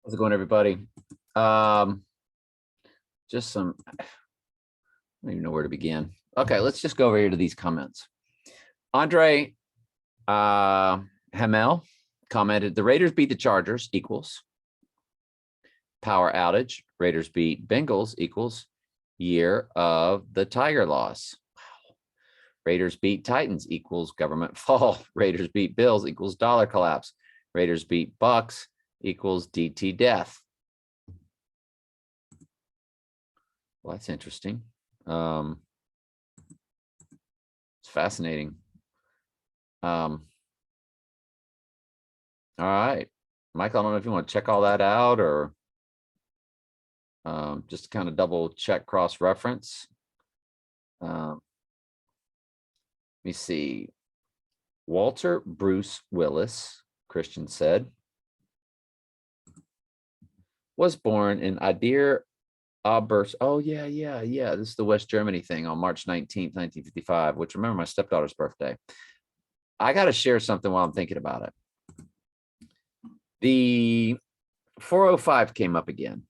How's it going, everybody? Just some, I don't even know where to begin. Okay, let's just go over here to these comments. Andre Hamel commented, the Raiders beat the Chargers equals power outage. Raiders beat Bengals equals year of the Tiger loss. Wow. Raiders beat Titans equals government fall. Raiders beat Bills equals dollar collapse. Raiders beat Bucks equals DT death. Well, that's interesting. It's fascinating. All right, Michael, I don't know if you want to check all that out or just kind of double check cross-reference. Let me see. Walter Bruce Willis, Christian said, was born in Adir Abers. Oh, yeah. This is the West Germany thing on March 19th, 1955, which, remember, my stepdaughter's birthday. I got to share something while I'm thinking about it. The 405 came up again.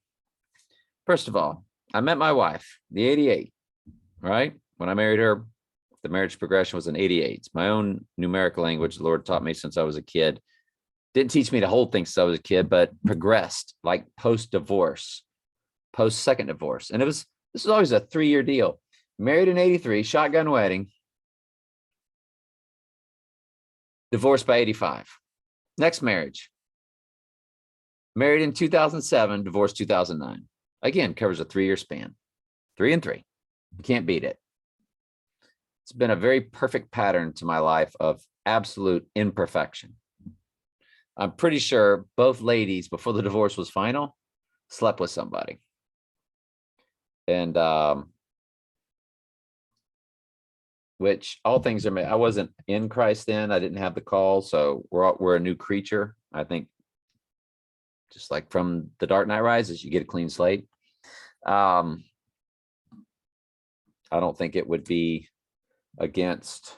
First of all, I met my wife, the 88, right? When I married her, the marriage progression was an 88. It's my own numerical language the Lord taught me since I was a kid. Didn't teach me to hold things since I was a kid, but progressed like post-divorce, post-second divorce. And this was always a 3-year deal. Married in 83, shotgun wedding, divorced by 85. Next marriage. Married in 2007, divorced 2009. Again, covers a 3-year span. 3 and 3. You can't beat it. It's been a very perfect pattern to my life of absolute imperfection. I'm pretty sure both ladies, before the divorce was final, slept with somebody. And which all things are, I wasn't in Christ then. I didn't have the call. So we're a new creature. I think just like from The Dark Knight Rises, you get a clean slate. I don't think it would be against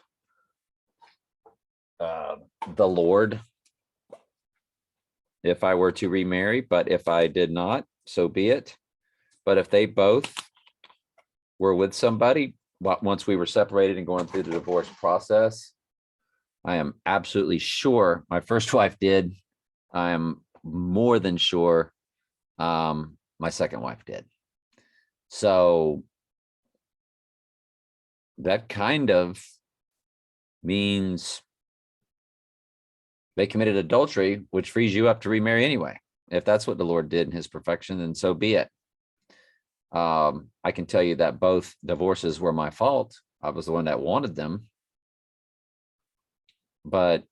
the Lord if I were to remarry, but if I did not, so be it. But if they both were with somebody once we were separated and going through the divorce process, I am absolutely sure my first wife did. I am more than sure my second wife did. So that kind of means they committed adultery, which frees you up to remarry anyway. If that's what the Lord did in his perfection, then so be it. I can tell you that both divorces were my fault. I was the one that wanted them. But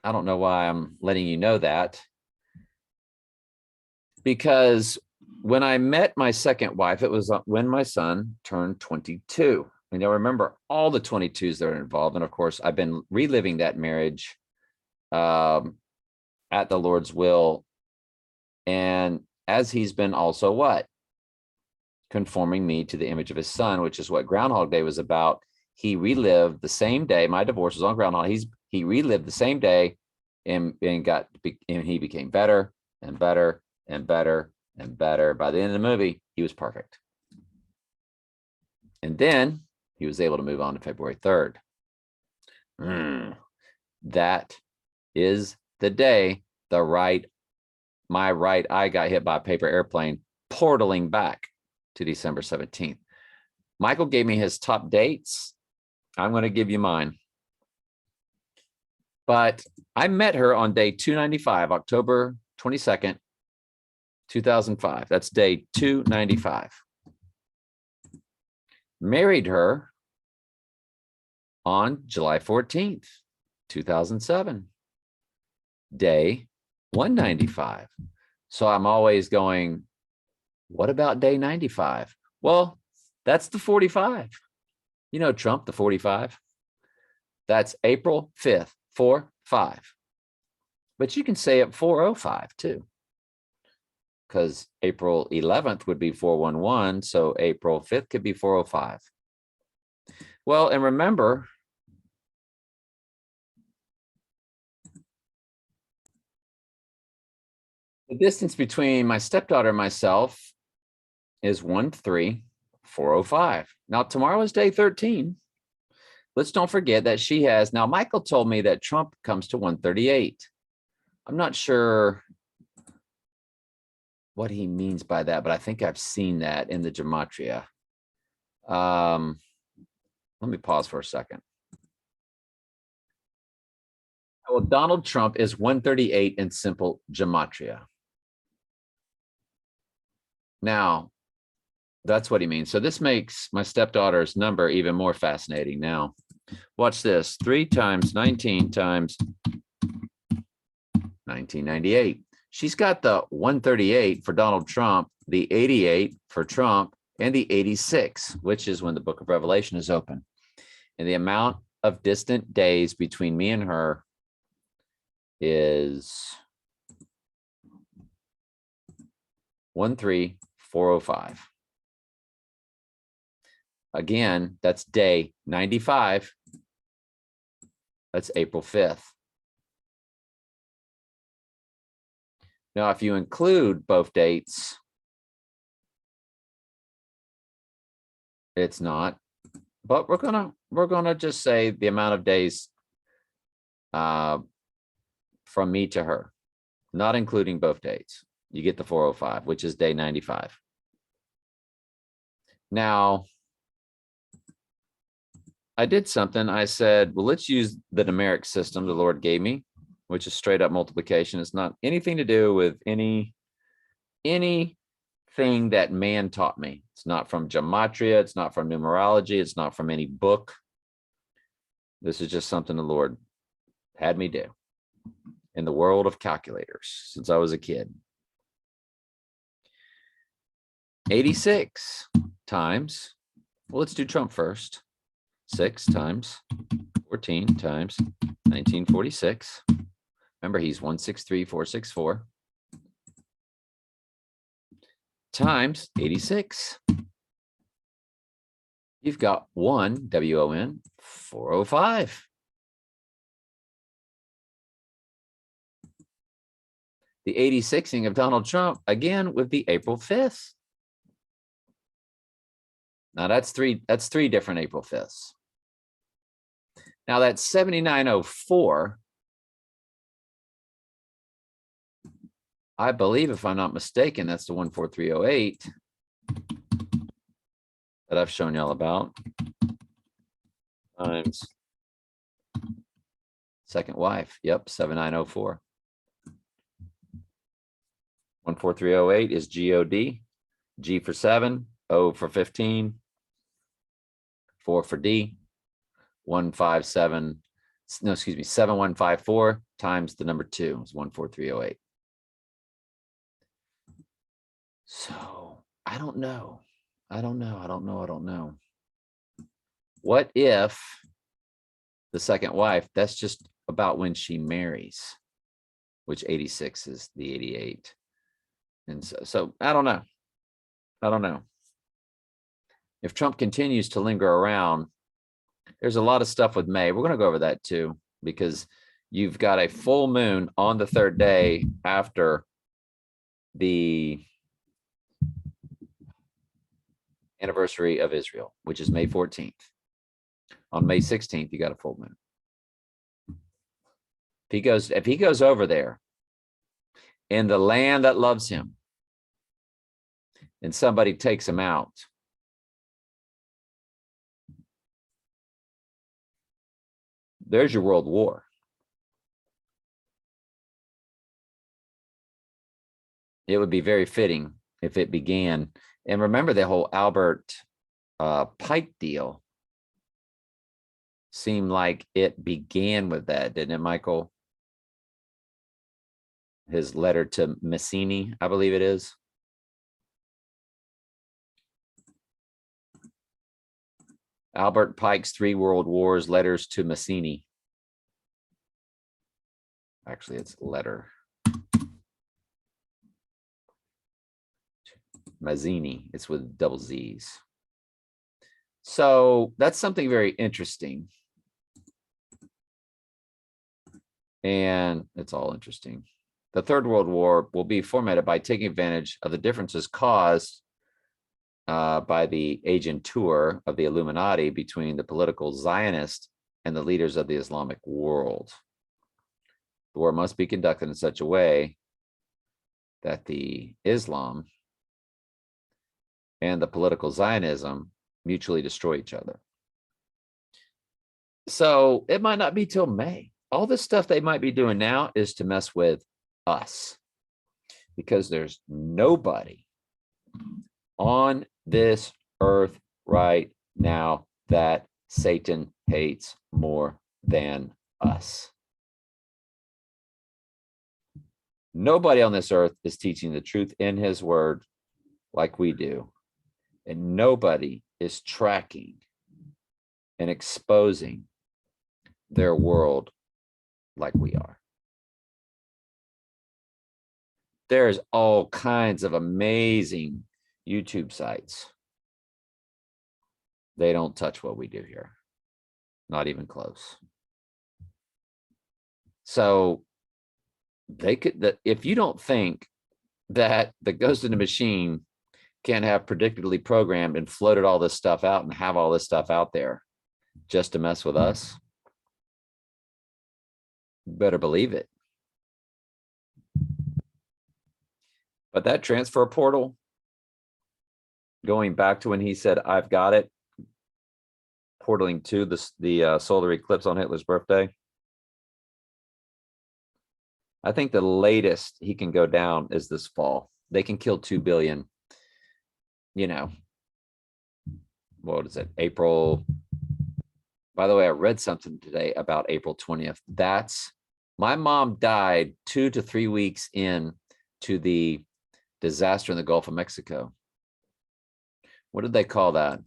I don't know why I'm letting you know that. Because when I met my second wife, it was when my son turned 22. And you'll remember all the 22s that are involved. And of course, I've been reliving that marriage at the Lord's will. And as he's been also what? Conforming me to the image of his son, which is what Groundhog Day was about. He relived the same day. My divorce was on Groundhog. He relived the same day and he became better and better and better and better. By the end of the movie, he was perfect. And then he was able to move on to February 3rd. That is the day my right eye got hit by a paper airplane, portaling back to December 17th. Michael gave me his top dates. I'm going to give you mine. But I met her on day 295, October 22nd, 2005. That's day 295. Married her on July 14th, 2007. Day 195. So I'm always going, what about day 95? Well, that's the 45. You know, Trump, the 45. That's April 5th, 4-5. But you can say it 405 too. Because April 11th would be 411. So April 5th could be 405. Well, and remember, The distance between my stepdaughter and myself is 13,405. Now, tomorrow is day 13. Let's don't forget that she has, now Michael told me that Trump comes to 138. I'm not sure what he means by that, but I think I've seen that in the gematria. Let me pause for a second. Well, Donald Trump is 138 in simple gematria. Now, that's what he means. So this makes my stepdaughter's number even more fascinating now. Watch this. 3 times 19 times 1998. She's got the 138 for Donald Trump, the 88 for Trump, and the 86, which is when the book of Revelation is open. And the amount of distant days between me and her is 13,405. Again, that's day 95. That's April 5th. Now, if you include both dates, it's not, but we're gonna just say the amount of days from me to her, not including both dates. You get the 405, which is day 95. Now, I did something. I said, well, let's use the numeric system the Lord gave me, which is straight up multiplication. It's not anything to do with anything that man taught me. It's not from gematria. It's not from numerology. It's not from any book. This is just something the Lord had me do in the world of calculators since I was a kid. 86 times, well, let's do Trump first. 6 times 14 times 1946. Remember, he's 163,464 times 86. You've got 1 WON 405. The 86ing of Donald Trump again would be April 5th. Now that's three different April 5ths. Now that's 7904. I believe, if I'm not mistaken, that's the 14308 that I've shown y'all about times second wife. Yep, 7904. 14308 is GOD. G for 7, O for 15, 4 for D. 7154 times the number 2 is 14308. So I don't know. What if the second wife, that's just about when she marries, which 86 is the 88. And so I don't know. If Trump continues to linger around, there's a lot of stuff with May. We're going to go over that too, because you've got a full moon on the third day after the anniversary of Israel, which is May 14th. On May 16th, you got a full moon. If he goes over there in the land that loves him and somebody takes him out, there's your world war. It would be very fitting if it began. And remember the whole Albert Pike deal seemed like it began with that, didn't it, Michael? His letter to Mazzini, I believe it is. Albert Pike's 3 World Wars, letters to Mazzini. Actually, it's letter. Mazzini, it's with double Z's. So that's something very interesting. And it's all interesting. the Third World War will be formatted by taking advantage of the differences caused by the agentur of the Illuminati between the political Zionists and the leaders of the Islamic world. The war must be conducted in such a way that the Islam and the political Zionism mutually destroy each other. So it might not be till May. All this stuff they might be doing now is to mess with us, because there's nobody on this earth right now that Satan hates more than us. Nobody on this earth is teaching the truth in his word like we do. And nobody is tracking and exposing their world like we are. There's all kinds of amazing YouTube sites. They don't touch what we do here. Not even close. So they could, if you don't think that the ghost in the machine can have predictably programmed and floated all this stuff out and have all this stuff out there just to mess with us, better believe it. But that transfer portal, going back to when he said, I've got it, portaling to the solar eclipse on Hitler's birthday, I think the latest he can go down is this fall. They can kill 2 billion, you know, what is it, April. By the way, I read something today about April 20th. That's, my mom died 2 to 3 weeks in to the disaster in the Gulf of Mexico. What did they call that?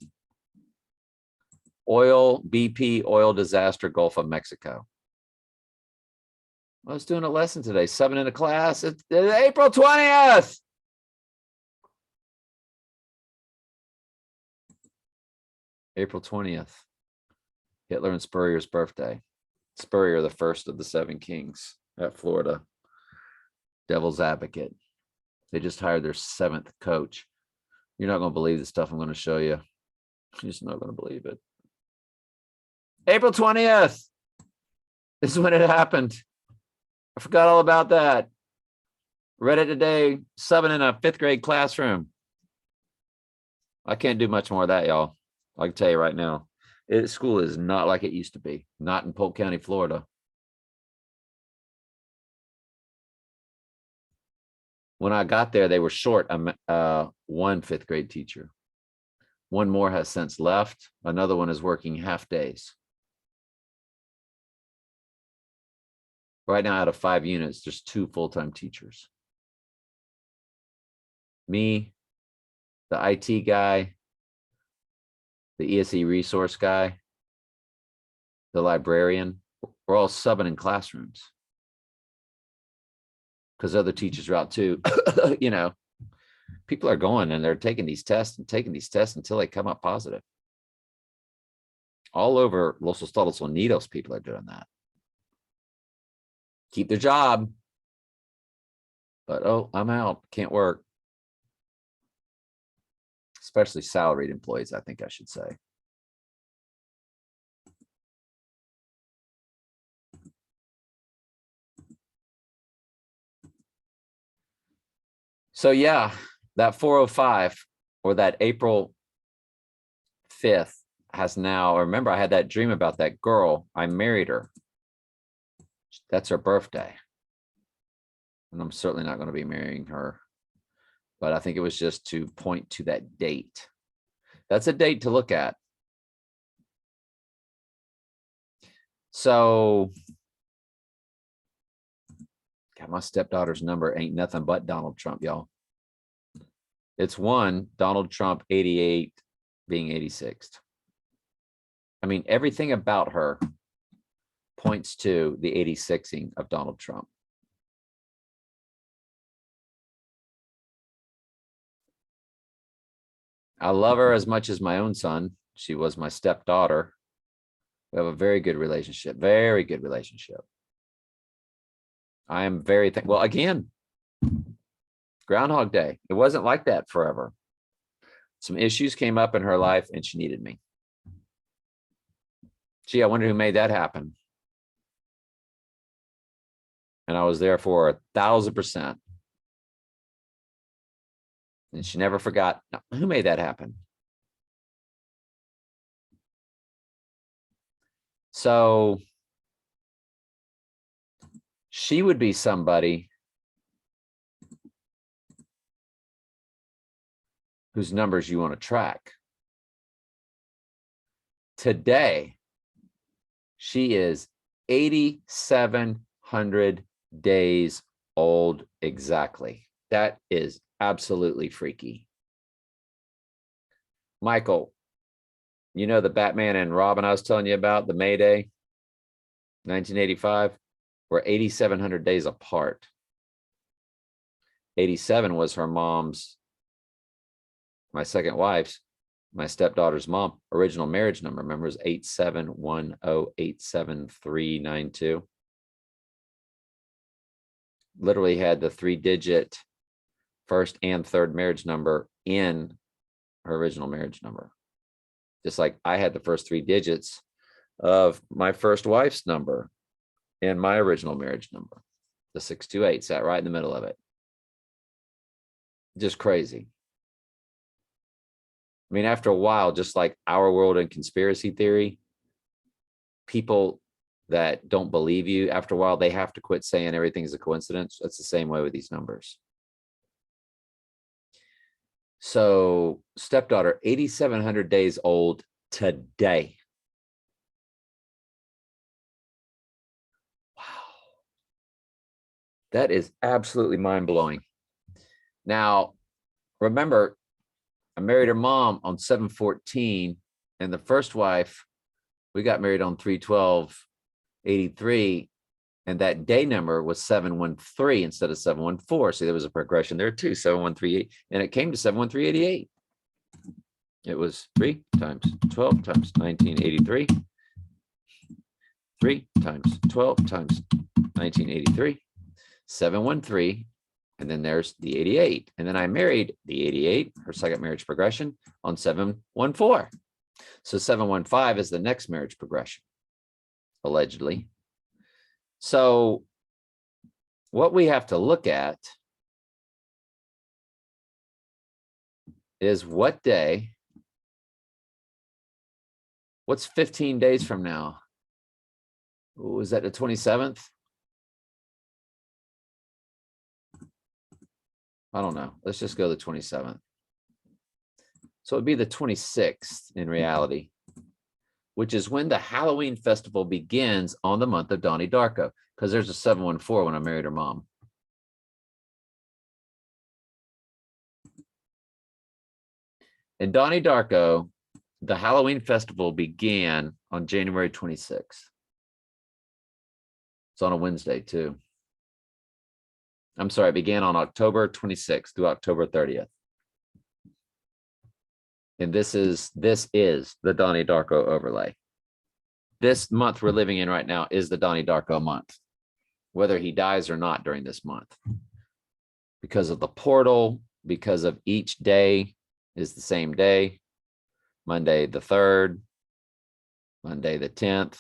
BP oil disaster, Gulf of Mexico. I was doing a lesson today, 7 in a class. It's April 20th. April 20th. Hitler and Spurrier's birthday. Spurrier, the first of the 7 kings at Florida. Devil's advocate. They just hired their 7th coach. You're not going to believe the stuff I'm going to show you. You're just not going to believe it. April 20th. This is when it happened. I forgot all about that. Read it today, 7 in a 5th grade classroom. I can't do much more of that, y'all. I can tell you right now. School is not like it used to be. Not in Polk County, Florida. When I got there, they were short one 5th grade teacher. One more has since left. Another one is working half days. Right now, out of 5 units, there's 2 full-time teachers. Me, the IT guy, the ESE resource guy, the librarian, we're all subbing in classrooms. Because other teachers are out too. You know, people are going and they're taking these tests until they come up positive. All over Los Estados Unidos, people are doing that. Keep their job. But, oh, I'm out. Can't work. Especially salaried employees, I think I should say. So yeah, that 405 or that April 5th has now, remember I had that dream about that girl. I married her. That's her birthday. And I'm certainly not going to be marrying her. But I think it was just to point to that date. That's a date to look at. So, got my stepdaughter's number. Ain't nothing but Donald Trump, y'all. It's one, Donald Trump 88 being 86th. I mean, everything about her points to the 86ing of Donald Trump. I love her as much as my own son. She was my stepdaughter. We have a very good relationship, very good relationship. I am very thankful. Well, again, Groundhog Day. It wasn't like that forever. Some issues came up in her life and she needed me. Gee, I wonder who made that happen. And I was there for 1,000%. And she never forgot. Who made that happen? So she would be somebody whose numbers you want to track. Today, she is 8,700 days old exactly. That is absolutely freaky. Michael, you know the Batman and Robin I was telling you about, the Mayday, 1985? We're 8,700 days apart. 87 was her mom's, my second wife's, my stepdaughter's mom, original marriage number. Remember, is 8710873392. Literally had the 3-digit first and third marriage number in her original marriage number. Just like I had the first 3 digits of my first wife's number in my original marriage number. The 628 sat right in the middle of it. Just crazy. I mean, after a while, just like our world and conspiracy theory, people that don't believe you, after a while, they have to quit saying everything's a coincidence. That's the same way with these numbers. So stepdaughter, 8,700 days old today. Wow. That is absolutely mind-blowing. Now, remember, I married her mom on 7/14, and the first wife, we got married on 3/12/83, and that day number was 713 instead of 714. So there was a progression there too, 7138, and it came to 71388. It was 3 times 12 times 1983, 3 times 12 times 1983, 713. And then there's the 88. And then I married the 88, her second marriage progression, on 714. So 715 is the next marriage progression, allegedly. So what we have to look at is what day, what's 15 days from now? Was that the 27th? I don't know. Let's just go the 27th. So it'd be the 26th in reality, which is when the Halloween festival begins on the month of Donnie Darko, because there's a 714 when I married her mom. In Donnie Darko, the Halloween festival began on January 26th. It's on a Wednesday too. I'm sorry, it began on October 26th through October 30th. And this is the Donnie Darko overlay. This month we're living in right now is the Donnie Darko month, whether he dies or not during this month. Because of the portal, because of each day is the same day. Monday the 3rd, Monday the 10th,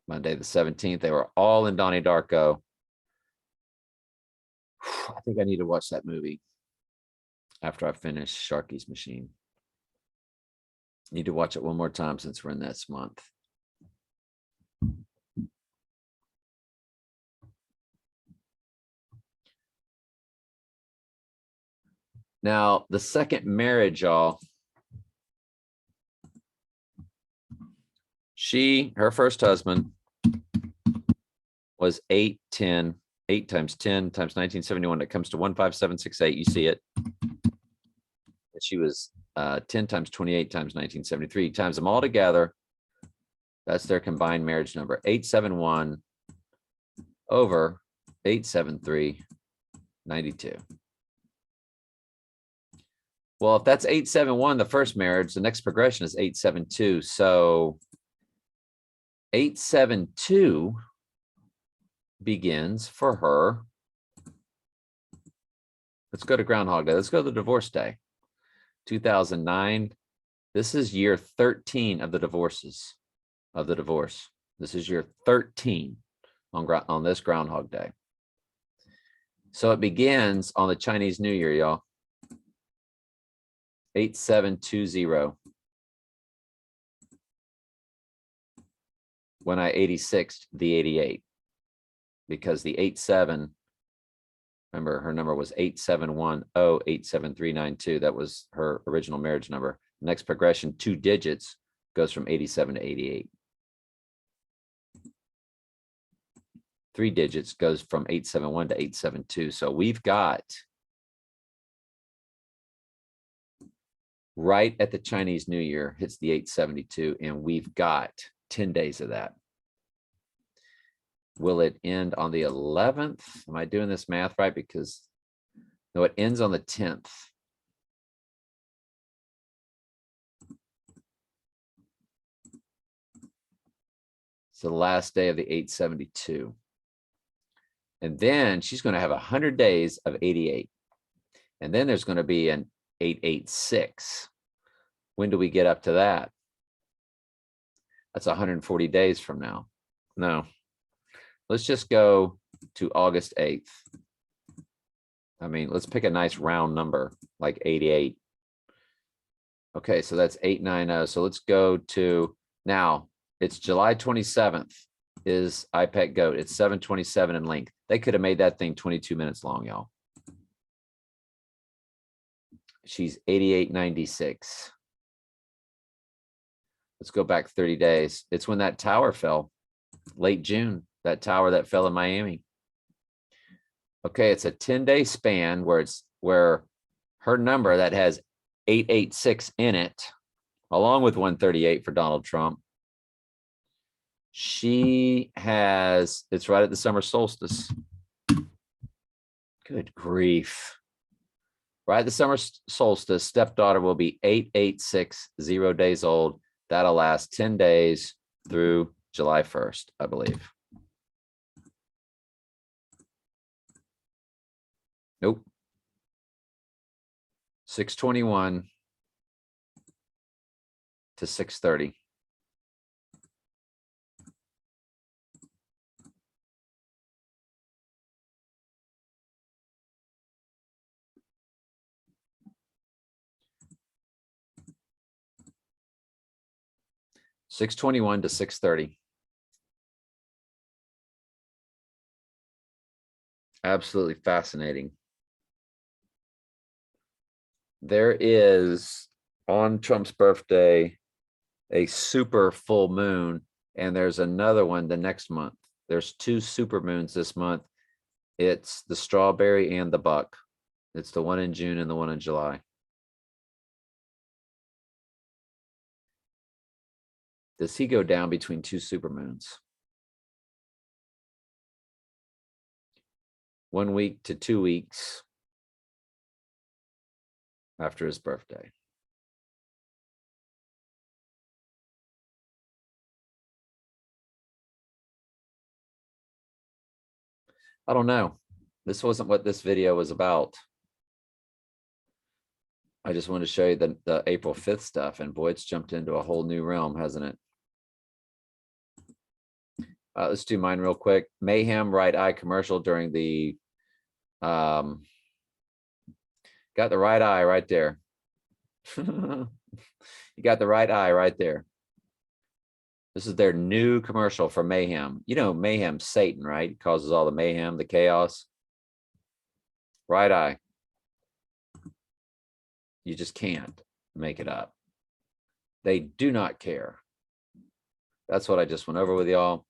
Monday the 17th. They were all in Donnie Darko. I think I need to watch that movie after I finish Sharky's Machine. Need to watch it one more time since we're in this month. Now, the second marriage, y'all, her first husband was 8 times 10 times 1971. That comes to 15768. You see it. She was 10 times 28 times 1973. Times them all together. That's their combined marriage number. 871 over 87392. Well, if that's 871, the first marriage, the next progression is 872. So 872 begins for her Let's go to Groundhog Day. Let's go to the divorce day. 2009. This is year 13 of the divorces, of the divorce. This is year 13 on this Groundhog Day. So it begins on the Chinese New Year, y'all. 8720. When I 86'd the 88. Because the 87, remember her number was 8710873392. That was her original marriage number. Next progression, 2 digits, goes from 87 to 88. 3 digits goes from 871 to 872. So we've got right at the Chinese New Year hits the 872, and we've got 10 days of that. Will it end on the 11th? Am I doing this math right? Because no, it ends on the 10th. It's the last day of the 872. And then she's going to have 100 days of 88. And then there's going to be an 886. When do we get up to that? That's 140 days from now. No. Let's just go to August 8th. I mean, let's pick a nice round number like 88. Okay, so that's 890. So let's go to now. It's July 27th is IPEC GOAT. It's 727 in length. They could have made that thing 22 minutes long, y'all. She's 8896. Let's go back 30 days. It's when that tower fell, late June, that tower that fell in Miami. Okay, it's a 10-day span where her number that has 886 in it, along with 138 for Donald Trump, she has, it's right at the summer solstice. Good grief. Right at the summer solstice, stepdaughter will be 8860 days old. That'll last 10 days through July 1st, I believe. Nope. 621 to 630. $621 to $630. Absolutely fascinating. There is on Trump's birthday a super full moon, and there's another one the next month. There's 2 super moons this month. It's the strawberry and the buck. It's the one in June and the one in July. Does he go down between 2 supermoons? 1 week to 2 weeks after his birthday. I don't know. This wasn't what this video was about. I just wanted to show you the April 5th stuff, and boy, it's jumped into a whole new realm, hasn't it? Let's do mine real quick. Mayhem right eye commercial during the got the right eye right there. You got the right eye right there. This is their new commercial for Mayhem. You know, Mayhem's Satan, right? It causes all the mayhem, the chaos. Right eye. You just can't make it up. They do not care. That's what I just went over with y'all.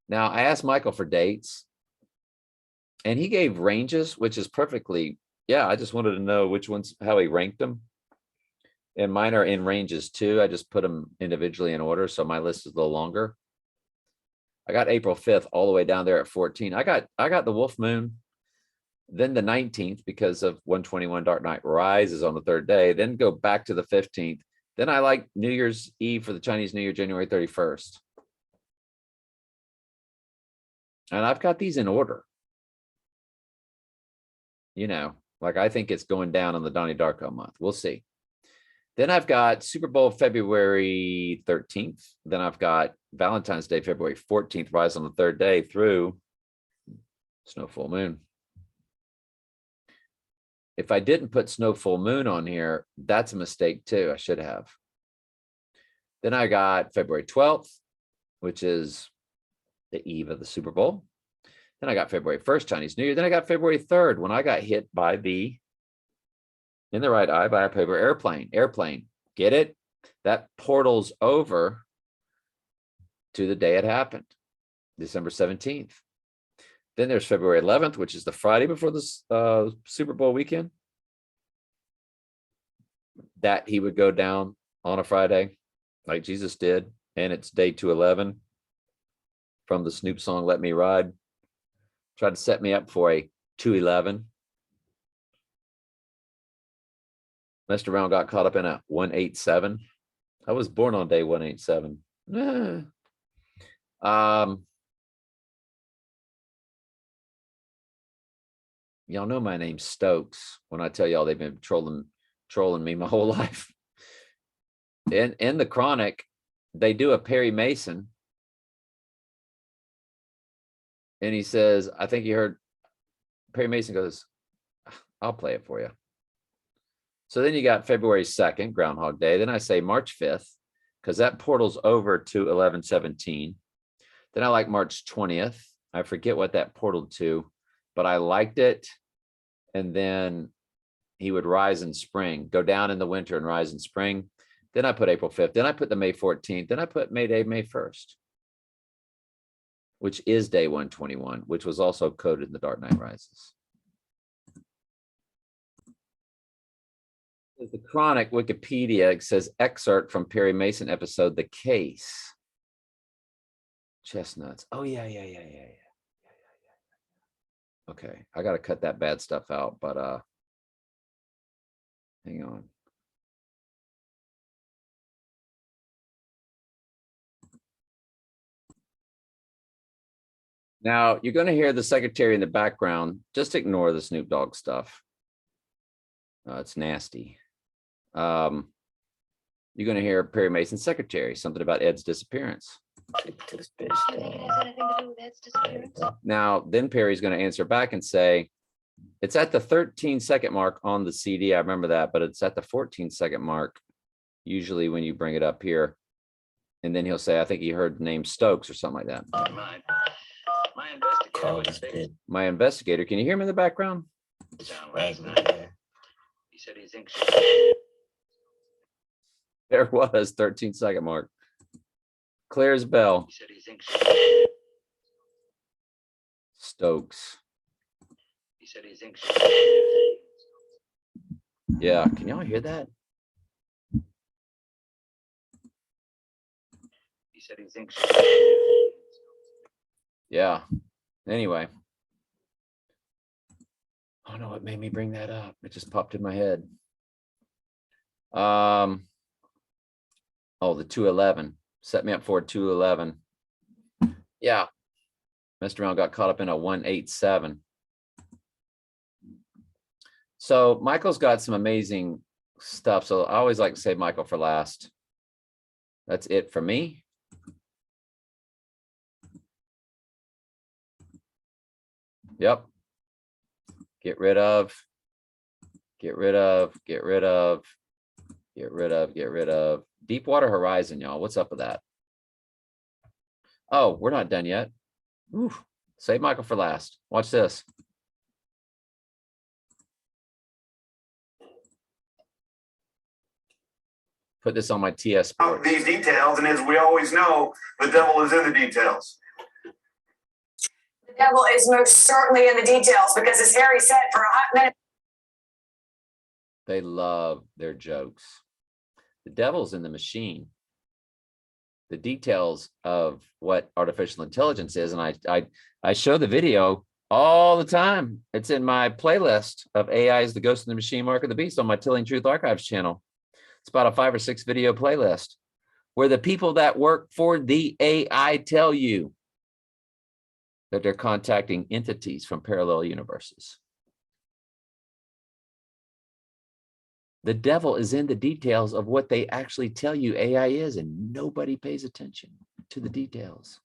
Now, I asked Michael for dates, and he gave ranges, which is perfectly, yeah, I just wanted to know which ones, how he ranked them. And mine are in ranges too. I just put them individually in order, so my list is a little longer. I got April 5th all the way down there at 14. I got the Wolf Moon, then the 19th because of 121 Dark Knight Rises on the 3rd day, then go back to the 15th. Then I like New Year's Eve for the Chinese New Year, January 31st. And I've got these in order. you know, like I think it's going down on the Donnie Darko month. We'll see. Then I've got Super Bowl February 13th. Then I've got Valentine's Day, February 14th, rise on the third day through snow full moon. If I didn't put snow full moon on here, that's a mistake too. I should have. Then I got February 12th, which is the eve of the Super Bowl. Then I got February 1st, Chinese New Year. Then I got February 3rd, when I got hit by in the right eye by a paper airplane. Get it? That portals over to the day it happened, December 17th. Then there's February 11th, which is the Friday before the Super Bowl weekend. That he would go down on a Friday like Jesus did. And it's day 211 from the Snoop song, Let Me Ride. Tried to set me up for a 211. Messed around, got caught up in a 187. I was born on day 187. Y'all know my name's Stokes when I tell y'all they've been trolling me my whole life. In the Chronic, they do a Perry Mason. And he says, I think you heard Perry Mason goes, I'll play it for you. So then you got February 2nd, Groundhog Day. Then I say March 5th, because that portals over to 11/17. Then I like March 20th. I forget what that portaled to, but I liked it. And then he would rise in spring, go down in the winter and rise in spring. Then I put April 5th. Then I put the May 14th. Then I put May Day, May 1st, which is day 121, which was also coded in The Dark Knight Rises. The Chronic Wikipedia says excerpt from Perry Mason episode, The Case. Chestnuts. Oh, yeah. Okay, I got to cut that bad stuff out, but hang on. Now, you're going to hear the secretary in the background. Just ignore the Snoop Dogg stuff. It's nasty. You're going to hear Perry Mason's secretary, something about Ed's disappearance. Now, then Perry's going to answer back and say, it's at the 13-second mark on the CD. I remember that, but it's at the 14-second mark, usually when you bring it up here. And then he'll say, I think he heard the name Stokes or something like that. My investigator, can you hear him in the background? He said he thinks there was 13-second mark. Clear as bell. He said he thinks Stokes. He said he thinks. Yeah, can y'all hear that? He said he thinks. Yeah. Anyway. Oh no, it made me bring that up. It just popped in my head. Oh, the 211. Set me up for a 211. Yeah. Messed around, got caught up in a 187. So Michael's got some amazing stuff. So I always like to save Michael for last. That's it for me. Yep. Get rid of. Deepwater Horizon, y'all. What's up with that? Oh, we're not done yet. Ooh, save Michael for last. Watch this. Put this on my TS Sports. These details, and as we always know, the devil is in the details. The devil is most certainly in the details, because as Harry said, for a hot minute. They love their jokes. The devil's in the machine. The details of what artificial intelligence is, and I show the video all the time. It's in my playlist of AI is the Ghost in the Machine, Mark of the Beast on my Telling Truth Archives channel. It's about a 5 or 6 video playlist where the people that work for the AI tell you that they're contacting entities from parallel universes. The devil is in the details of what they actually tell you AI is, and nobody pays attention to the details.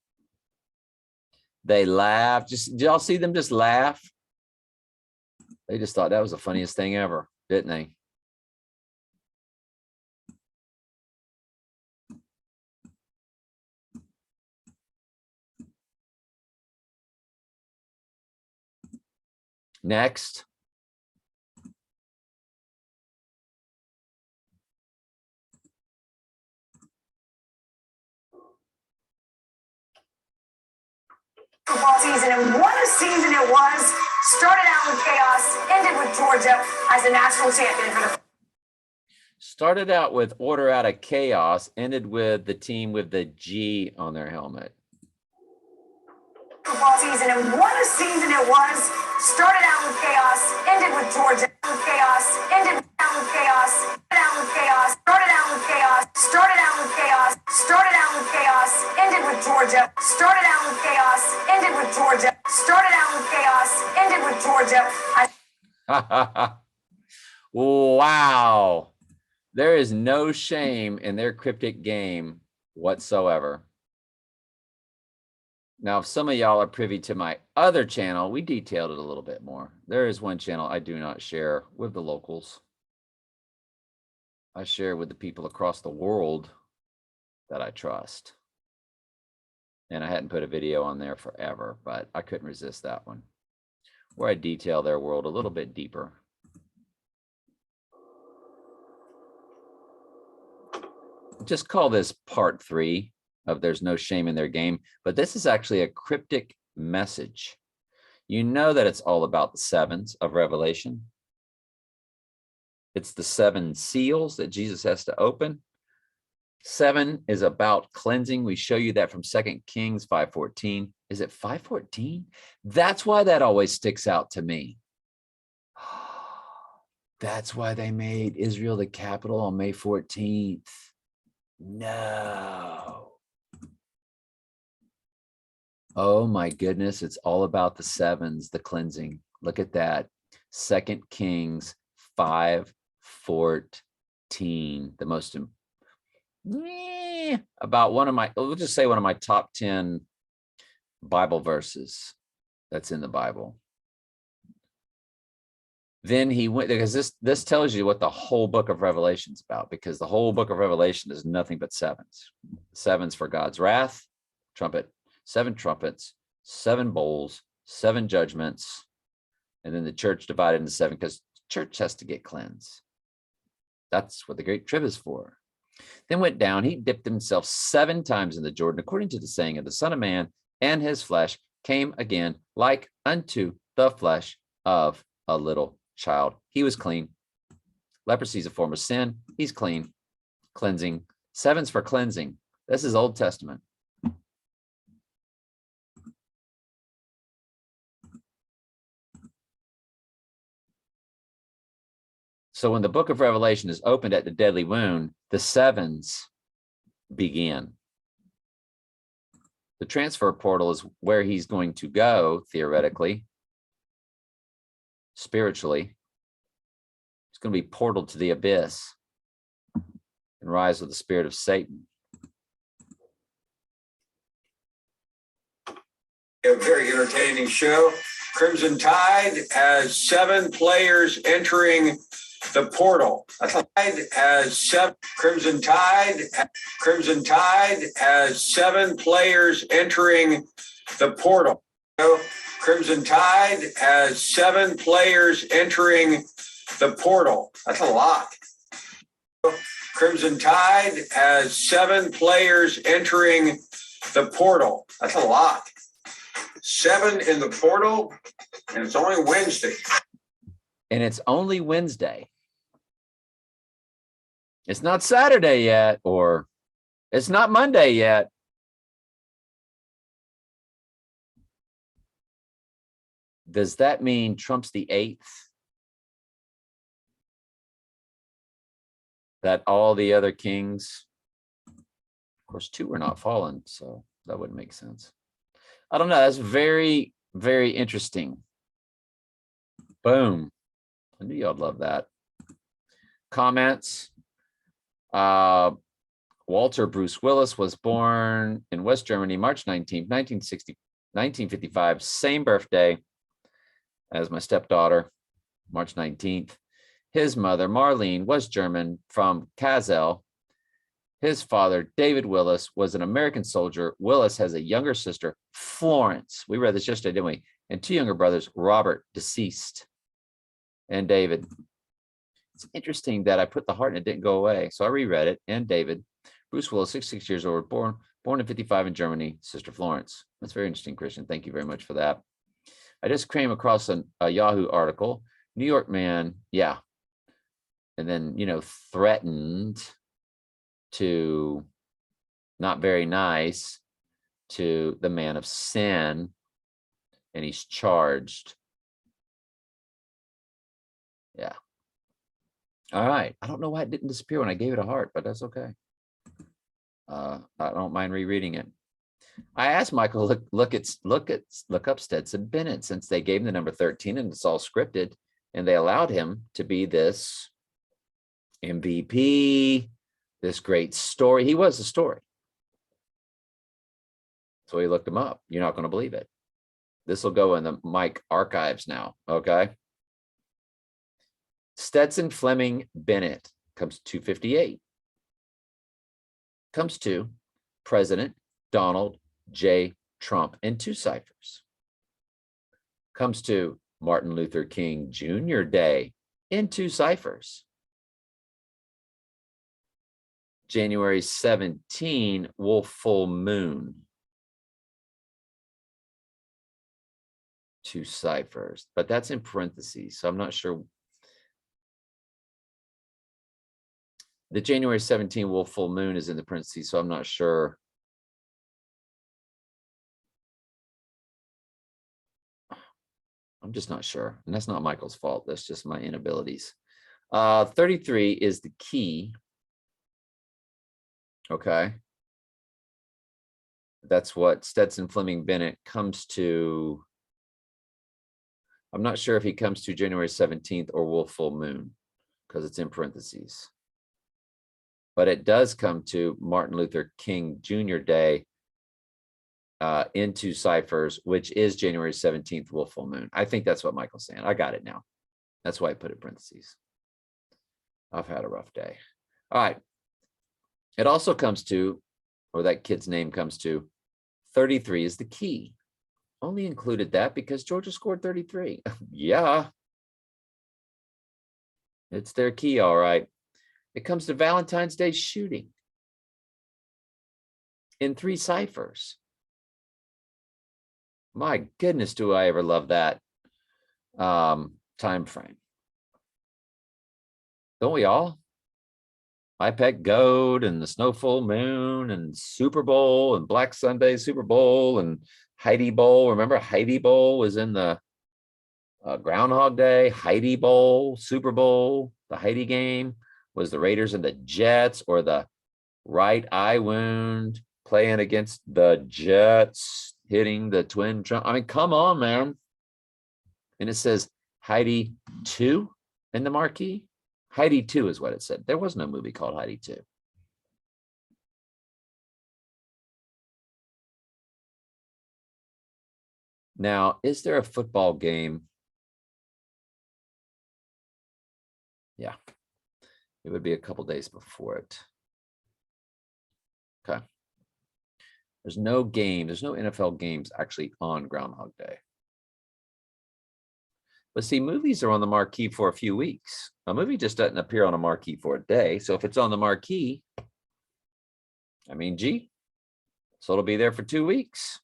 They laugh. Did y'all see them just laugh? They just thought that was the funniest thing ever, didn't they? Next. Football season, and what a season it was. Started out with chaos, ended with Georgia as the national champion for the Started out with order out of chaos, ended with the team with the G on their helmet. football season, and what a season it was. Started out with chaos, ended with Georgia. Chaos, ended with chaos, started out with chaos, started out with chaos, started out with chaos, started out with chaos, ended with Georgia. Started out with chaos, ended with Georgia. Started out with chaos, ended with Georgia. Wow. There is no shame in their cryptic game whatsoever. Now, if some of y'all are privy to my other channel, we detailed it a little bit more. There is one channel I do not share with the locals. I share with the people across the world that I trust. And I hadn't put a video on there forever, but I couldn't resist that one, where I detail their world a little bit deeper. Just call this part 3 of There's No Shame in Their Game, but this is actually a cryptic message. You know that it's all about the sevens of Revelation. It's the 7 seals that Jesus has to open. 7 is about cleansing. We show you that from 2 Kings 5:14. Is it 5:14? That's why that always sticks out to me. That's why they made Israel the capital on May 14th. No. Oh my goodness, it's all about the 7s, the cleansing. Look at that. 2 Kings 5:14. The most about one of my, we'll just say one of my top 10 Bible verses that's in the Bible. Then he went, because this tells you what the whole book of Revelation is about, because the whole book of Revelation is nothing but 7s. 7s for God's wrath, trumpet, 7 trumpets, 7 bowls, 7 judgments, and then the church divided into 7, because church has to get cleansed. That's what the Great Trib is for. Then went down, he dipped himself 7 times in the Jordan, according to the saying of the Son of Man, and his flesh came again like unto the flesh of a little child. He was clean. Leprosy is a form of sin. He's clean. Cleansing. 7's for cleansing. This is Old Testament. So when the book of Revelation is opened at the deadly wound, the 7s begin. The transfer portal is where he's going to go, theoretically, spiritually. It's going to be portaled to the abyss and rise with the spirit of Satan. A very entertaining show. Crimson Tide has 7 players entering the portal. Has 7. Crimson Tide has 7 players entering the portal. Crimson Tide has 7 players entering the portal. That's a lot. Crimson Tide has 7 players entering the portal. That's a lot. 7 in the portal, and it's only Wednesday. And it's only Wednesday. It's not Saturday yet, or it's not Monday yet. Does that mean Trump's the 8th? That all the other kings, of course, 2 were not fallen, so that wouldn't make sense. I don't know. That's very, very interesting. Boom. I knew y'all'd love that. comments. Walter Bruce Willis was born in West Germany, March 19th, 1955, same birthday as my stepdaughter, March 19th. His mother, Marlene, was German from Kassel. His father, David Willis, was an American soldier. Willis has a younger sister, Florence. We read this yesterday, didn't we? And two younger brothers, Robert, deceased, and David. It's interesting that I put the heart and it didn't go away. So I reread it. And David. Bruce Willis, 66 years old, born in 55 in Germany, sister Florence. That's very interesting, Christian. Thank you very much for that. I just came across a Yahoo article. New York man, yeah. And then, threatened to not very nice to the man of sin, and he's charged. Yeah. All right. I don't know why it didn't disappear when I gave it a heart, but that's okay. I don't mind rereading it. I asked Michael, look up Stetson Bennett, since they gave him the number 13 and it's all scripted, and they allowed him to be this MVP, this great story. He was the story. So he looked him up. You're not going to believe it. This will go in the Mike archives now. Okay. Stetson Fleming Bennett comes 258. Comes to President Donald J. Trump in 2 ciphers. Comes to Martin Luther King Jr. Day in 2 ciphers. January 17, Wolf Full Moon. 2 ciphers, but that's in parentheses, so I'm not sure. The January 17 Wolf Full Moon is in the parentheses, so I'm not sure. I'm just not sure. And that's not Michael's fault. That's just my inabilities. 33 is the key. Okay. That's what Stetson Fleming Bennett comes to. I'm not sure if he comes to January 17th or Wolf Full Moon because it's in parentheses. But it does come to Martin Luther King Jr. Day in 2 ciphers, which is January 17th, Wolf Full Moon. I think that's what Michael's saying. I got it now. That's why I put it in parentheses. I've had a rough day. All right. It also comes to, or that kid's name comes to, 33 is the key. Only included that because Georgia scored 33. Yeah. It's their key, all right. It comes to Valentine's Day shooting in 3 ciphers. My goodness, do I ever love that time frame. Don't we all? IPEC Goat and the Snow Full Moon and Super Bowl and Black Sunday Super Bowl and Heidi Bowl. Remember Heidi Bowl was in the Groundhog Day, Heidi Bowl, Super Bowl, the Heidi game was the Raiders and the Jets, or the right eye wound playing against the Jets, hitting the twin Trump. I mean, come on, man. And it says Heidi 2 in the marquee. Heidi 2 is what it said. There was no movie called Heidi 2. Now, is there a football game? Yeah. It would be a couple days before it. Okay. There's no game. There's no NFL games actually on Groundhog Day. But see, movies are on the marquee for a few weeks. A movie just doesn't appear on a marquee for a day. So if it's on the marquee, I mean, gee, so it'll be there for 2 weeks.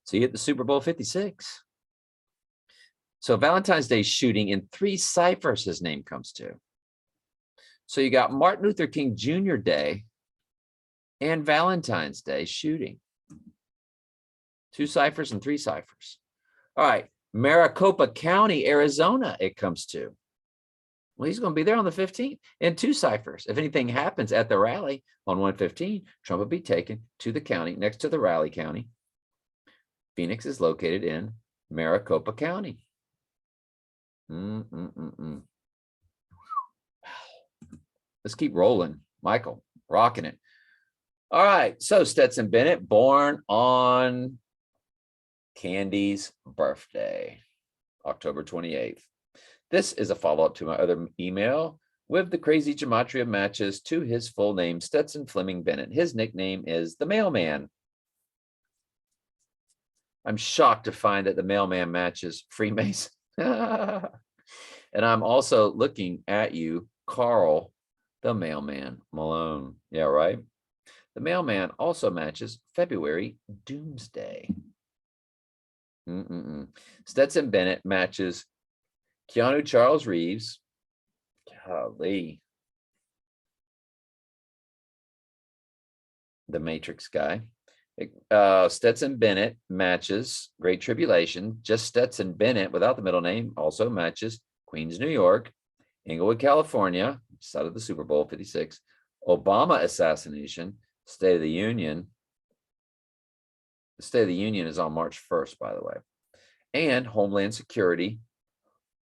So you hit the Super Bowl 56. So Valentine's Day shooting in 3 ciphers his name comes to. So you got Martin Luther King Jr. Day and Valentine's Day shooting. 2 ciphers and 3 ciphers. All right. Maricopa County, Arizona, it comes to. Well, he's going to be there on the 15th in 2 ciphers. If anything happens at the rally on 115, Trump will be taken to the county next to the rally county. Phoenix is located in Maricopa County. Let's keep rolling. Michael, rocking it. All right. So Stetson Bennett, born on Candy's birthday, October 28th. This is a follow-up to my other email with the crazy gematria matches to his full name, Stetson Fleming Bennett. His nickname is the Mailman. I'm shocked to find that the Mailman matches Freemason. And I'm also looking at you, Carl, the Mailman Malone. Yeah, right. The Mailman also matches February Doomsday. Stetson Bennett matches Keanu Charles Reeves. Golly. The Matrix guy. Stetson Bennett matches Great Tribulation. Just Stetson Bennett without the middle name also matches Queens, New York, Inglewood, California, side of the Super Bowl 56, Obama assassination, State of the Union. The State of the Union is on March 1st, by the way, and Homeland Security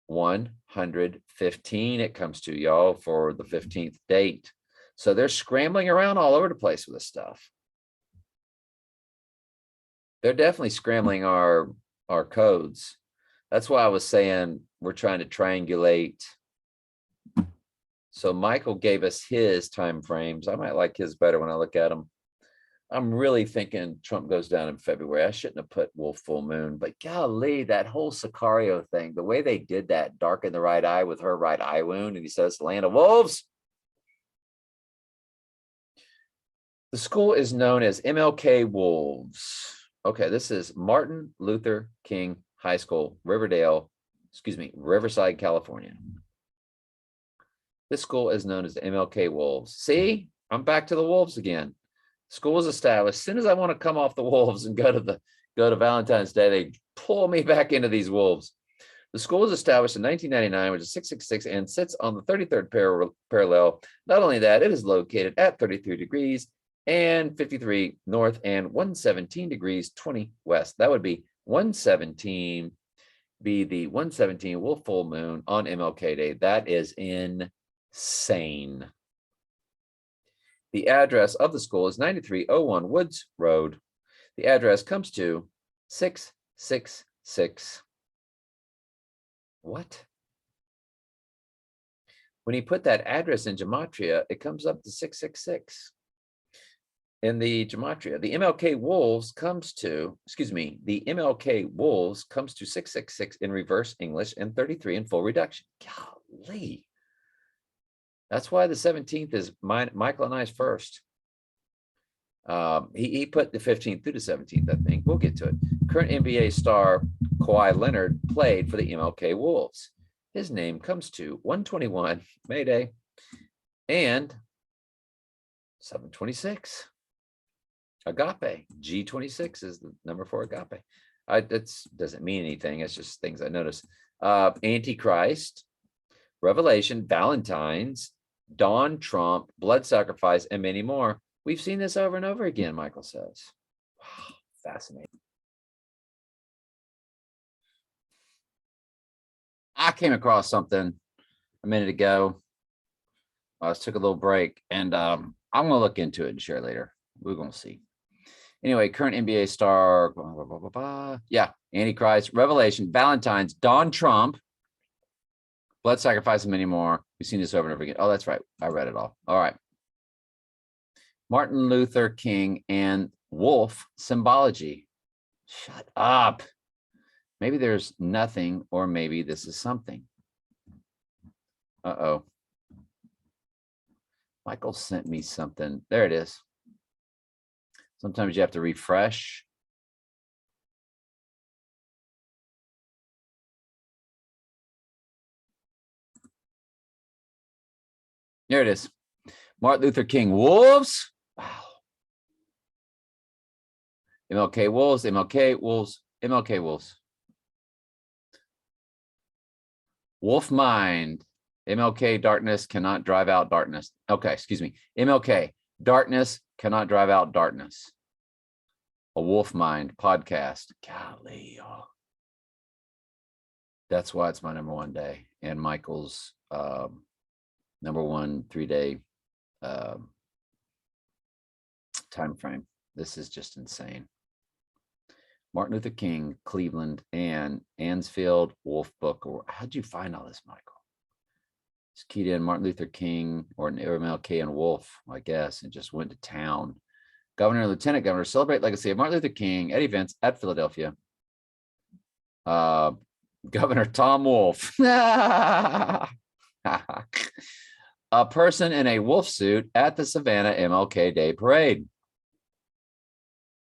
115. It comes to y'all for the 15th date. So they're scrambling around all over the place with this stuff. They're definitely scrambling our codes. That's why I was saying we're trying to triangulate. So Michael gave us his time frames. I might like his better when I look at them. I'm really thinking Trump goes down in February. I shouldn't have put Wolf Full Moon, but golly, that whole Sicario thing, the way they did that, darken the right eye with her right eye wound, and he says, land of wolves. The school is known as MLK Wolves. Okay, this is Martin Luther King High School, Riverside, California. This school is known as the MLK Wolves. See, I'm back to the Wolves again. School was established. As soon as I want to come off the Wolves and go to Valentine's Day, they pull me back into these Wolves. The school was established in 1999, which is 666, and sits on the 33rd parallel. Not only that, it is located at 33 degrees and 53 north and 117 degrees 20 west. That would be 117, be the 117 Wolf Full Moon on MLK Day. That is insane. The address of the school is 9301 Woods Road. The address comes to 666. What? When you put that address in gematria, it comes up to 666. In the gematria, the MLK Wolves comes to, the MLK Wolves comes to 666 in reverse English and 33 in full reduction. Golly. That's why the 17th is Michael and I's first. He put the 15th through the 17th, I think. We'll get to it. Current NBA star Kawhi Leonard played for the MLK Wolves. His name comes to 121, Mayday, and 726. Agape, G26 is the number for agape. That doesn't mean anything. It's just things I noticed. Antichrist, Revelation, Valentine's, Dawn, Trump, blood sacrifice, and many more. We've seen this over and over again, Michael says. Wow, fascinating. I came across something a minute ago. I took a little break, and I'm going to look into it and share later. We're going to see. Anyway, current NBA star, yeah, Antichrist, Revelation, Valentine's, Dawn, Trump, blood sacrifice, and many more. We've seen this over and over again. Oh, that's right. I read it all. All right. Martin Luther King and wolf symbology. Shut up. Maybe there's nothing, or maybe this is something. Uh-oh. Michael sent me something. There it is. Sometimes you have to refresh. There it is. Martin Luther King wolves. Wow. MLK wolves, MLK wolves, MLK wolves. Wolf mind. MLK darkness cannot drive out darkness. Okay, excuse me. MLK darkness cannot drive out darkness. A wolf mind podcast. Golly, y'all. That's why it's my #1 day and Michael's #1 3-day time frame. This is just insane. Martin Luther King, Cleveland, and Ansfield, Wolf Book. Or how'd you find all this, Michael? Just keyed in Martin Luther King or an MLK and Wolf, I guess, and just went to town. Governor and Lieutenant Governor celebrate legacy of Martin Luther King at events at Philadelphia. Governor Tom Wolf. A person in a wolf suit at the Savannah MLK Day Parade.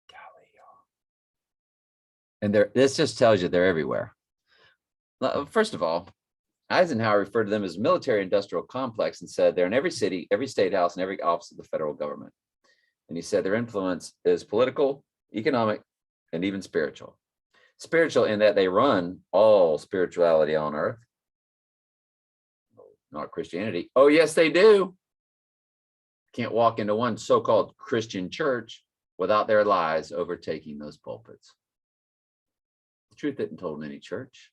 Golly, and this just tells you they're everywhere. First of all, Eisenhower referred to them as military-industrial complex and said they're in every city, every state house, and every office of the federal government. And he said their influence is political, economic, and even spiritual. Spiritual in that they run all spirituality on earth. Not Christianity. Oh, yes, they do. Can't walk into one so-called Christian church without their lies overtaking those pulpits. The truth isn't told in any church.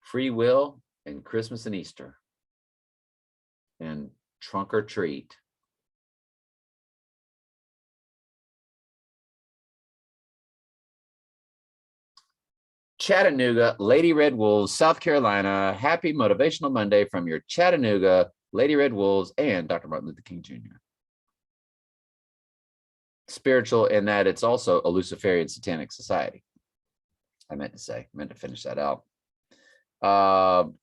Free will and Christmas and Easter and trunk or treat. Chattanooga, Lady Red Wolves, South Carolina. Happy Motivational Monday from your Chattanooga, Lady Red Wolves, and Dr. Martin Luther King Jr. Spiritual in that it's also a Luciferian satanic society. I meant to finish that out.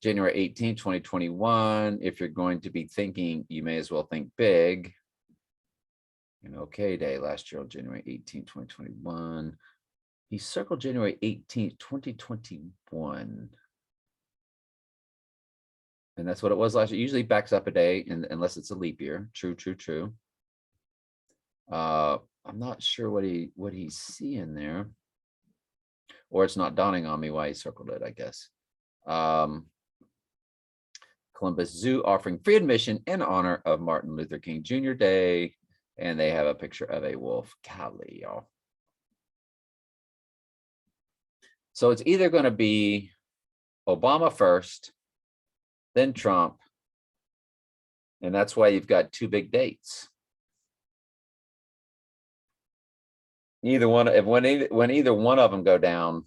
January 18, 2021. If you're going to be thinking, you may as well think big. MLK Day last year on January 18, 2021. He circled January 18th, 2021. And that's what it was last year. It usually backs up a day unless it's a leap year. True, true, true. I'm not sure what he's seeing there. Or it's not dawning on me why he circled it, I guess. Columbus Zoo offering free admission in honor of Martin Luther King Jr. Day. And they have a picture of a wolf. Golly, y'all. So it's either going to be Obama first, then Trump. And that's why you've got two big dates. Either one, when either one of them go down,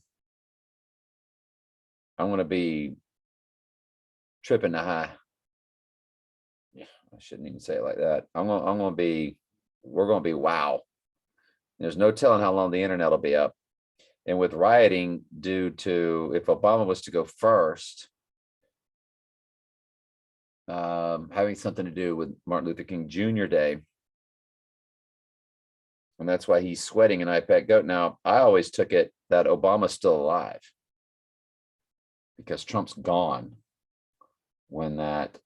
I'm going to be tripping the high. Yeah, I shouldn't even say it like that. We're going to be wow. There's no telling how long the internet will be up. And with rioting due to, if Obama was to go first, having something to do with Martin Luther King Jr. Day. And that's why he's sweating an iPad goat. Now, I always took it that Obama's still alive because Trump's gone when that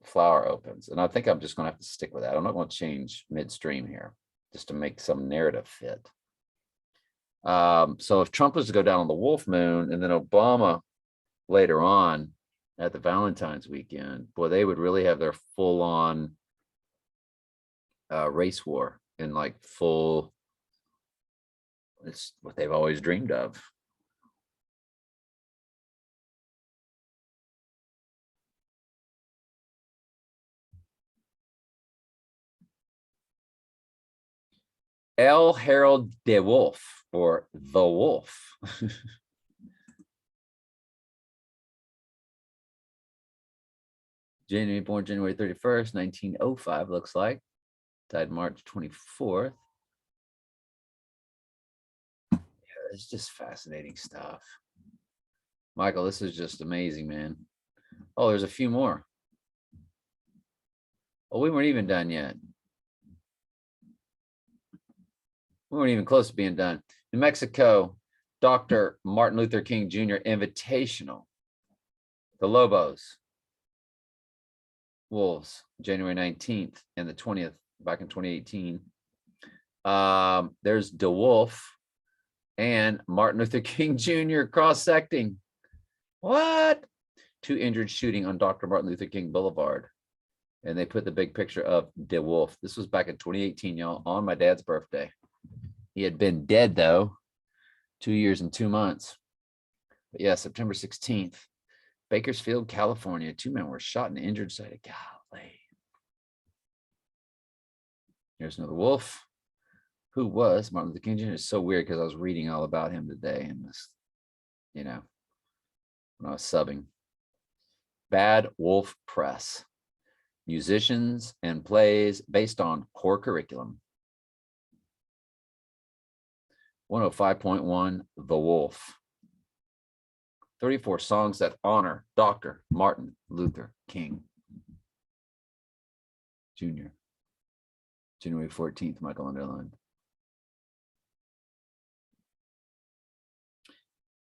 flower opens. And I think I'm just going to have to stick with that. I'm not going to change midstream here just to make some narrative fit. So if Trump was to go down on the wolf moon and then Obama later on at the Valentine's weekend, boy, they would really have their full on race war in like full, it's what they've always dreamed of. L. Harold de Wolf, or the Wolf. Born January 31st, 1905, looks like. Died March 24th. Yeah, it's just fascinating stuff. Michael, this is just amazing, man. Oh, there's a few more. Oh, we weren't even done yet. We weren't even close to being done. New Mexico, Dr. Martin Luther King Jr. Invitational. The Lobos. Wolves, January 19th and the 20th, back in 2018. There's DeWolf and Martin Luther King Jr. cross-secting. What? 2 injured shooting on Dr. Martin Luther King Boulevard. And they put the big picture of DeWolf. This was back in 2018, y'all, on my dad's birthday. He had been dead, though, 2 years and 2 months. But yeah, September 16th, Bakersfield, California. 2 men were shot and injured. Side of Golly. Here's another wolf. Who was Martin Luther King Jr.? It's so weird because I was reading all about him today in this, when I was subbing. Bad Wolf Press. Musicians and plays based on core curriculum. 105.1 The Wolf. 34 songs that honor Dr. Martin Luther King Jr. January 14th, Michael underlined.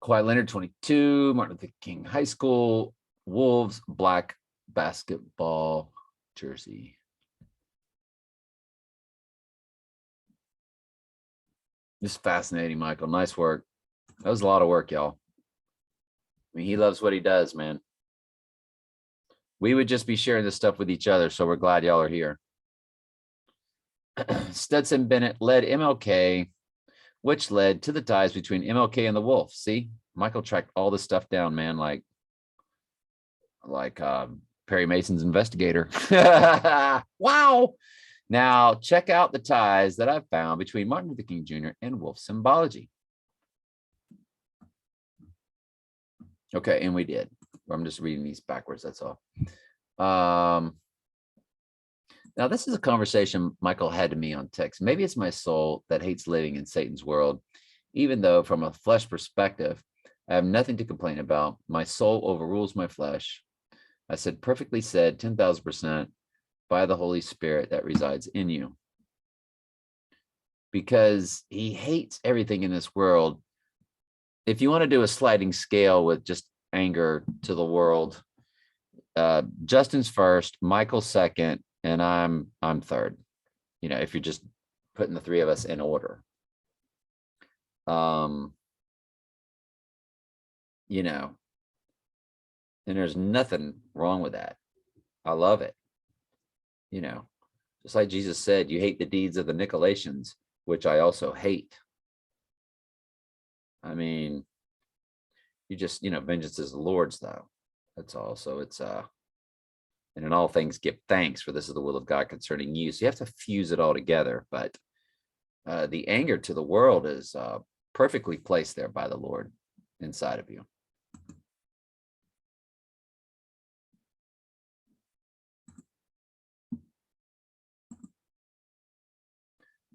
Kawhi Leonard, 22, Martin Luther King High School, Wolves, black basketball jersey. This is fascinating, Michael. Nice work. That was a lot of work, y'all. I mean, he loves what he does, man. We would just be sharing this stuff with each other, so we're glad y'all are here. Stetson Bennett led MLK, which led to the ties between MLK and the Wolf. See, Michael tracked all this stuff down, man, like Perry Mason's investigator. Wow. Now, check out the ties that I've found between Martin Luther King Jr. and wolf symbology. Okay, and we did. I'm just reading these backwards, that's all. Now, this is a conversation Michael had to me on text. Maybe it's my soul that hates living in Satan's world, even though from a flesh perspective, I have nothing to complain about. My soul overrules my flesh. I said, perfectly said, 10,000%. By the Holy Spirit that resides in you. Because he hates everything in this world. If you want to do a sliding scale with just anger to the world, Justin's first, Michael's second, and I'm third. If you're just putting the three of us in order. And there's nothing wrong with that. I love it. Just like Jesus said, you hate the deeds of the Nicolaitans, which I also hate. I mean, you just, vengeance is the Lord's, though. That's all. So it's, and in all things, give thanks, for this is the will of God concerning you. So you have to fuse it all together. But the anger to the world is perfectly placed there by the Lord inside of you.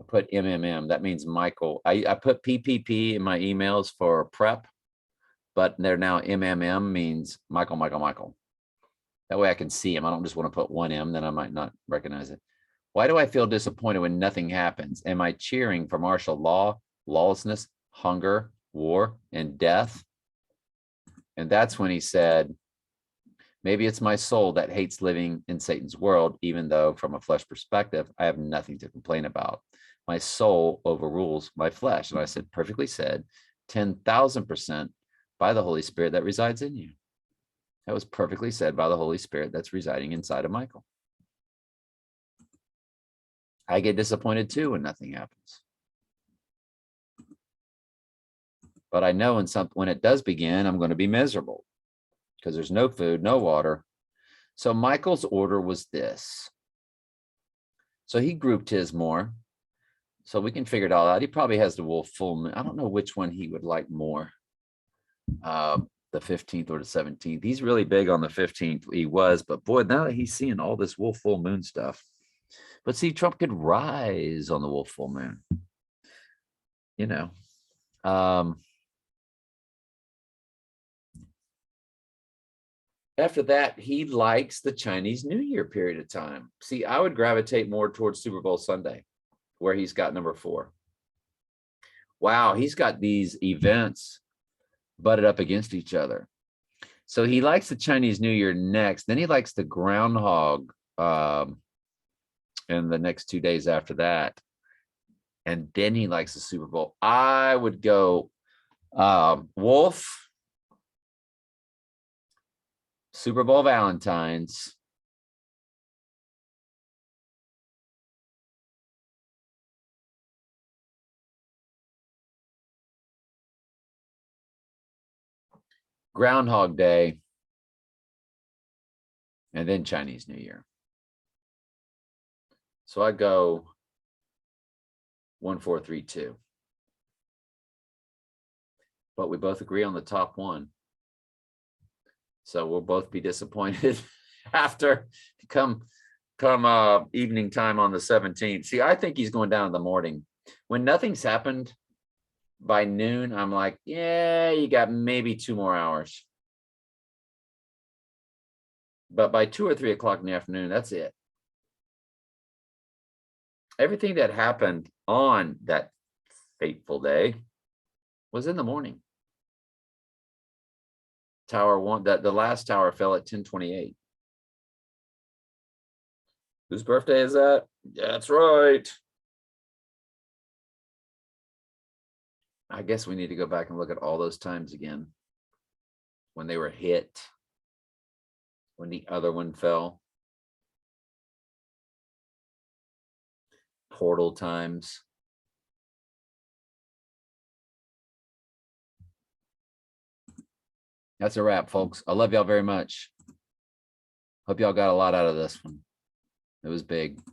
Put MMM, that means Michael. I put PPP in my emails for prep, but they're now MMM, means Michael. That way I can see him. I don't just want to put one M, then I might not recognize it. Why do I feel disappointed when nothing happens? Am I cheering for martial law, lawlessness, hunger, war, and death? And that's when he said, maybe it's my soul that hates living in Satan's world, even though from a flesh perspective, I have nothing to complain about. My soul overrules my flesh. And I said, perfectly said, 10,000% by the Holy Spirit that resides in you. That was perfectly said by the Holy Spirit that's residing inside of Michael. I get disappointed too when nothing happens. But I know when it does begin, I'm going to be miserable because there's no food, no water. So Michael's order was this. So he grouped his more. So we can figure it all out. He probably has the wolf full moon. I don't know which one he would like more. The 15th or the 17th. He's really big on the 15th. He was, but boy, now that he's seeing all this wolf full moon stuff. But see, Trump could rise on the wolf full moon. After that, he likes the Chinese New Year period of time. See, I would gravitate more towards Super Bowl Sunday, where he's got number 4. Wow, he's got these events butted up against each other. So he likes the Chinese New Year next. Then he likes the groundhog in the next 2 days after that. And then he likes the Super Bowl. I would go Wolf, Super Bowl Valentine's, Groundhog Day, and then Chinese New Year. So I go 1, 4, 3, 2. But we both agree on the top one. So we'll both be disappointed after come evening time on the 17th. See, I think he's going down in the morning. When nothing's happened by noon, I'm like, yeah, you got maybe 2 more hours. But by 2 or 3 o'clock in the afternoon, that's it. Everything that happened on that fateful day was in the morning. Tower 1, the last tower fell at 10:28. Whose birthday is that? That's right. I guess we need to go back and look at all those times again. When they were hit. When the other one fell. Portal times. That's a wrap, folks. I love y'all very much. Hope y'all got a lot out of this one. It was big.